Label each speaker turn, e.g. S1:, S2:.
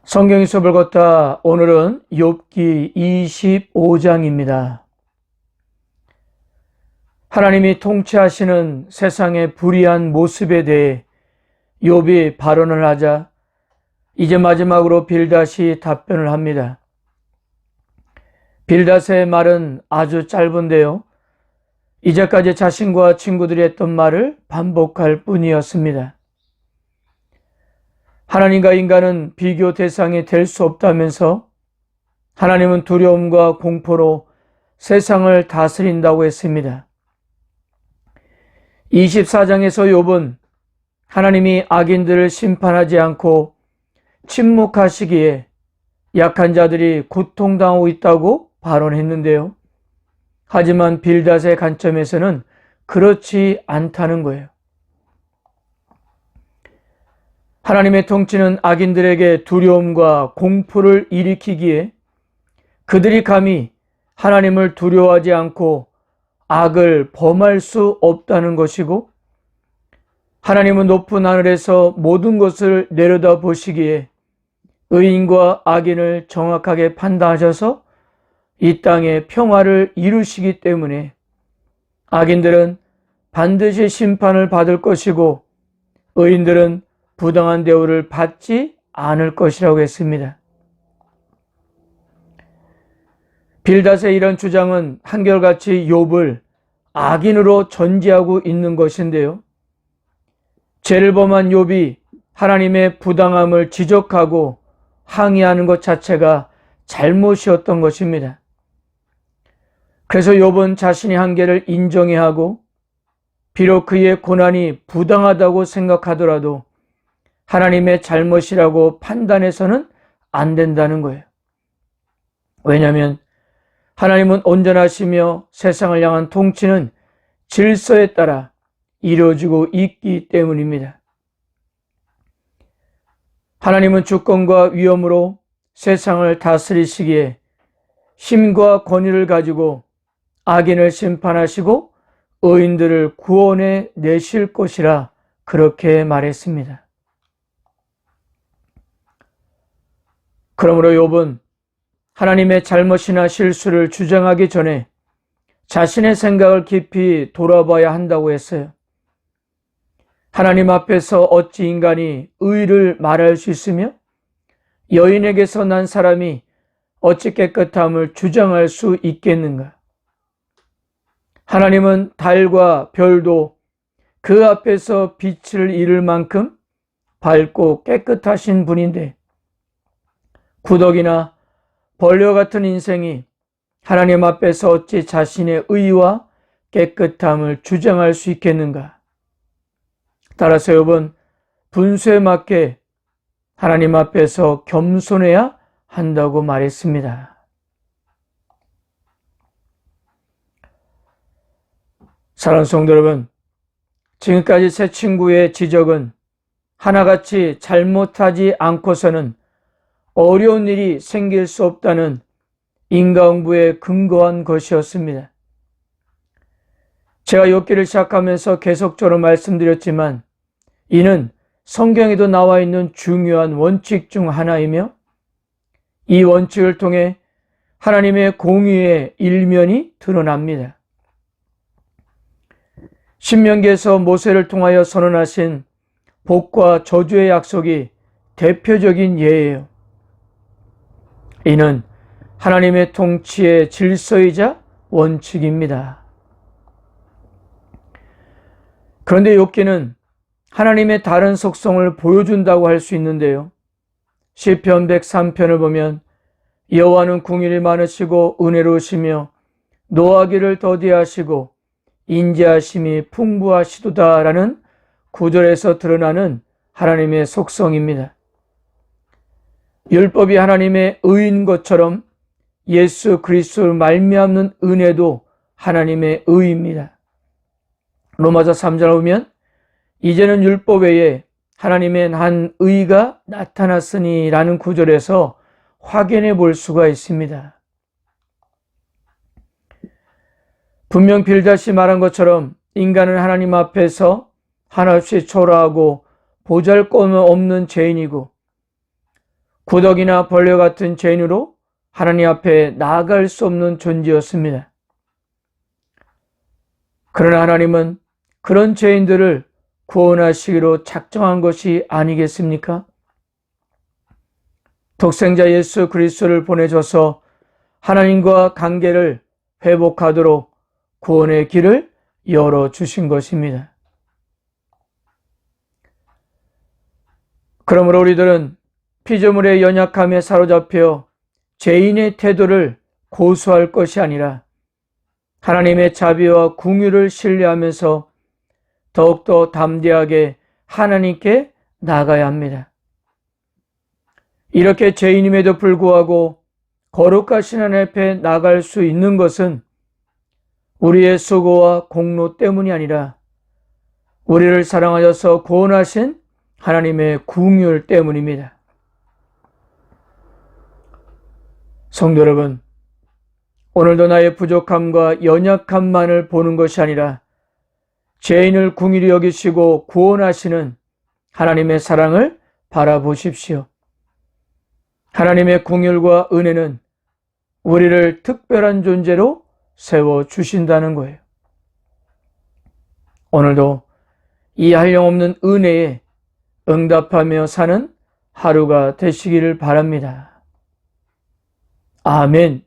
S1: 성경 수업을 걷다 오늘은 욥기 25장입니다. 하나님이 통치하시는 세상의 불의한 모습에 대해 욥이 발언을 하자 이제 마지막으로 빌닷이 답변을 합니다. 빌닷의 말은 아주 짧은데요. 이제까지 자신과 친구들이 했던 말을 반복할 뿐이었습니다. 하나님과 인간은 비교 대상이 될 수 없다면서 하나님은 두려움과 공포로 세상을 다스린다고 했습니다. 24장에서 욥은 하나님이 악인들을 심판하지 않고 침묵하시기에 약한 자들이 고통당하고 있다고 발언했는데요. 하지만 빌닷의 관점에서는 그렇지 않다는 거예요. 하나님의 통치는 악인들에게 두려움과 공포를 일으키기에 그들이 감히 하나님을 두려워하지 않고 악을 범할 수 없다는 것이고, 하나님은 높은 하늘에서 모든 것을 내려다 보시기에 의인과 악인을 정확하게 판단하셔서 이 땅에 평화를 이루시기 때문에 악인들은 반드시 심판을 받을 것이고 의인들은 부당한 대우를 받지 않을 것이라고 했습니다. 빌닷의 이런 주장은 한결같이 욥을 악인으로 전제하고 있는 것인데요. 죄를 범한 욥이 하나님의 부당함을 지적하고 항의하는 것 자체가 잘못이었던 것입니다. 그래서 욥은 자신의 한계를 인정해야 하고, 비록 그의 고난이 부당하다고 생각하더라도 하나님의 잘못이라고 판단해서는 안 된다는 거예요. 왜냐하면 하나님은 온전하시며 세상을 향한 통치는 질서에 따라 이루어지고 있기 때문입니다. 하나님은 주권과 위엄으로 세상을 다스리시기에 힘과 권위를 가지고 악인을 심판하시고 의인들을 구원해 내실 것이라 그렇게 말했습니다. 그러므로 욥은 하나님의 잘못이나 실수를 주장하기 전에 자신의 생각을 깊이 돌아봐야 한다고 했어요. 하나님 앞에서 어찌 인간이 의를 말할 수 있으며 여인에게서 난 사람이 어찌 깨끗함을 주장할 수 있겠는가? 하나님은 달과 별도 그 앞에서 빛을 잃을 만큼 밝고 깨끗하신 분인데, 구덕이나 벌레와 같은 인생이 하나님 앞에서 어찌 자신의 의와 깨끗함을 주장할 수 있겠는가? 따라서 욥은 분수에 맞게 하나님 앞에서 겸손해야 한다고 말했습니다. 사랑하는 성도 여러분, 지금까지 새 친구의 지적은 하나같이 잘못하지 않고서는 어려운 일이 생길 수 없다는 인과응보에 근거한 것이었습니다. 제가 욥기를 시작하면서 계속적으로 말씀드렸지만 이는 성경에도 나와 있는 중요한 원칙 중 하나이며, 이 원칙을 통해 하나님의 공의의 일면이 드러납니다. 신명기에서 모세를 통하여 선언하신 복과 저주의 약속이 대표적인 예예요. 이는 하나님의 통치의 질서이자 원칙입니다. 그런데 욥기는 하나님의 다른 속성을 보여준다고 할 수 있는데요. 시편 103편을 보면 여호와는 긍휼이 많으시고 은혜로우시며 노하기를 더디하시고 인자하심이 풍부하시도다라는 구절에서 드러나는 하나님의 속성입니다. 율법이 하나님의 의인 것처럼 예수 그리스도를 말미암는 은혜도 하나님의 의입니다. 로마서 3장을 보면 이제는 율법 외에 하나님의 한 의가 나타났으니 라는 구절에서 확인해 볼 수가 있습니다. 분명 빌닷이 말한 것처럼 인간은 하나님 앞에서 한없이 초라하고 보잘것없는 죄인이고 구더기나 벌레 같은 죄인으로 하나님 앞에 나아갈 수 없는 존재였습니다. 그러나 하나님은 그런 죄인들을 구원하시기로 작정한 것이 아니겠습니까? 독생자 예수 그리스도를 보내줘서 하나님과 관계를 회복하도록 구원의 길을 열어주신 것입니다. 그러므로 우리들은 피조물의 연약함에 사로잡혀 죄인의 태도를 고수할 것이 아니라 하나님의 자비와 긍휼을 신뢰하면서 더욱더 담대하게 하나님께 나아가야 합니다. 이렇게 죄인임에도 불구하고 거룩하신 하나님 앞에 나갈 수 있는 것은 우리의 수고와 공로 때문이 아니라 우리를 사랑하셔서 구원하신 하나님의 긍휼 때문입니다. 성도 여러분, 오늘도 나의 부족함과 연약함만을 보는 것이 아니라 죄인을 긍휼히 여기시고 구원하시는 하나님의 사랑을 바라보십시오. 하나님의 긍휼과 은혜는 우리를 특별한 존재로 세워주신다는 거예요. 오늘도 이 한량없는 은혜에 응답하며 사는 하루가 되시기를 바랍니다. 아멘.